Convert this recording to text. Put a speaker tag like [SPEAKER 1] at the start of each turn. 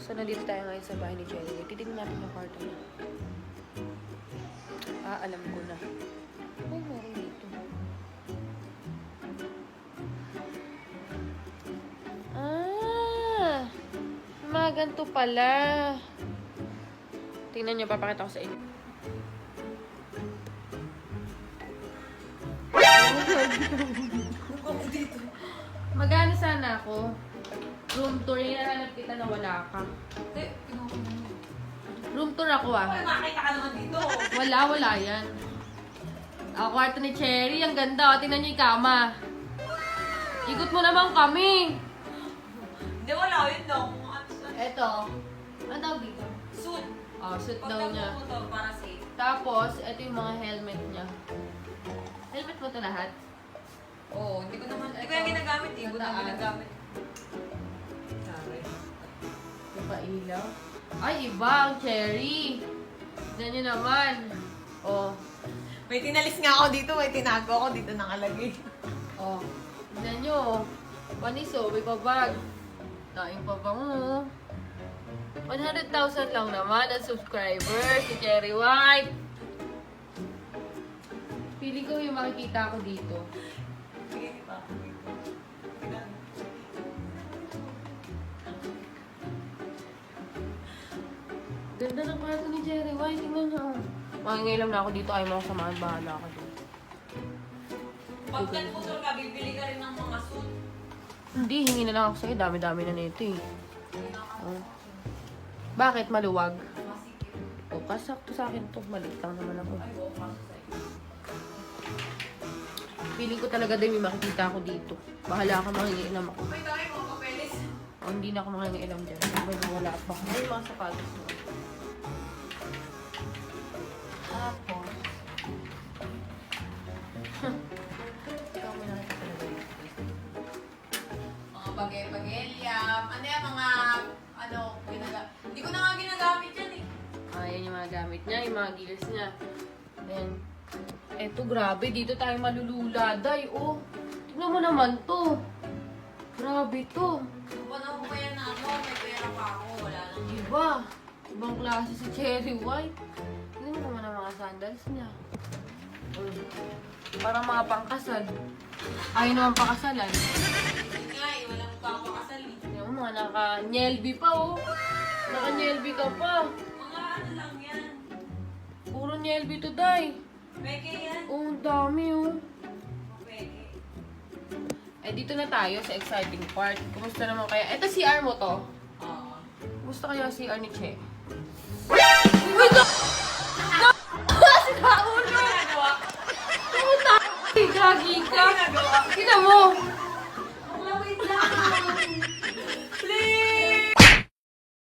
[SPEAKER 1] So, nandito tayo ngayon sa bahay ni Cherry. Titignan natin yung kwarto niya. Alam ko na. Ay, meron dito. Ganito pala. Tingnan nyo, papakita ko sa inyo. Magana sana ako. Room tour, hinahanap kita na wala ka. Room tour ako
[SPEAKER 2] Makakita ka naman dito.
[SPEAKER 1] Wala yan. Kwarto ni Cherry, ang ganda. Tingnan nyo yung kama. Ikot mo naman kami.
[SPEAKER 2] Hindi, wala yun daw.
[SPEAKER 1] Eto. Ano tawag dito?
[SPEAKER 2] Suit.
[SPEAKER 1] Suit
[SPEAKER 2] Pag
[SPEAKER 1] daw niya.
[SPEAKER 2] mo to, para safe.
[SPEAKER 1] Tapos, eto yung mga helmet niya. Helmet mo to lahat?
[SPEAKER 2] Oo, hindi ko naman. Hindi ko yung ginagamit eh. Hindi ko na ginagamit. Sabi.
[SPEAKER 1] Yung pa-ilaw. Ay, iba ang Cherry. Tignan nyo naman.
[SPEAKER 2] May tinalis nga ako dito. May tinago ako dito nakalagay.
[SPEAKER 1] Tignan nyo. Paniso, may pabag. Daing pabango. 100,000 lang naman ang subscribers si Cherry White. Feeling ko yung makikita ko dito.
[SPEAKER 2] Sige, pa.
[SPEAKER 1] Ganda ng kwarto ni Cherry White. Tingnan nyo. Makingailam na ako dito. Ayaw mo ako samahan. Bahala ka dito.
[SPEAKER 2] Pag nagputol ka, bibili ka rin ng mga suit.
[SPEAKER 1] Hindi, hingi na lang ako sa'yo. Dami-dami na nito eh. Bakit? Maluwag?
[SPEAKER 2] Masikip.
[SPEAKER 1] Kasakto sa akin to. Maliit lang naman ako.
[SPEAKER 2] Ay, oo, kaso sa'yo.
[SPEAKER 1] Feeling ko talaga din may makikita ako dito. Bahala ka, mangingilam ako.
[SPEAKER 2] May tayo mga papeles.
[SPEAKER 1] Hindi na ako mangingilam dyan. Wala pa ako. Ay, mga sapatos mo. Tapos, ikaw may nakita talaga dito.
[SPEAKER 2] Mga bagay-bagelyam. Ano yan, mga, hindi ko na nga ginagamit yan eh.
[SPEAKER 1] Yan yung mga gamit niya, yung mga gears niya. Then, eto grabe, dito tayo malulula, day. Tignan mo naman to. Grabe to.
[SPEAKER 2] Kung panahon pa yan na may pera pa ako, wala nang
[SPEAKER 1] Iba. Ibang klase si Cherry White. Tignan mo naman ang mga sandals niya. Parang mga pangkasal. Ayaw naman pakasalan.
[SPEAKER 2] Hindi nga eh, walang papakasal eh.
[SPEAKER 1] Tignan mo, mga naka-nyelby pa Naka-nyelby ka pa.
[SPEAKER 2] Mga ano lang yan.
[SPEAKER 1] Puro nyelby to, day.
[SPEAKER 2] Peke yan.
[SPEAKER 1] Ang dami
[SPEAKER 2] Peke.
[SPEAKER 1] Dito na tayo sa exciting part. Kumusta naman kaya? Ito CR mo to.
[SPEAKER 2] Oo.
[SPEAKER 1] Kumusta kaya CR ni Che? Uy, si Kaulo!
[SPEAKER 2] Ginagawa.
[SPEAKER 1] Puta! Gagi ka!
[SPEAKER 2] Ginagawa.
[SPEAKER 1] Kita mo!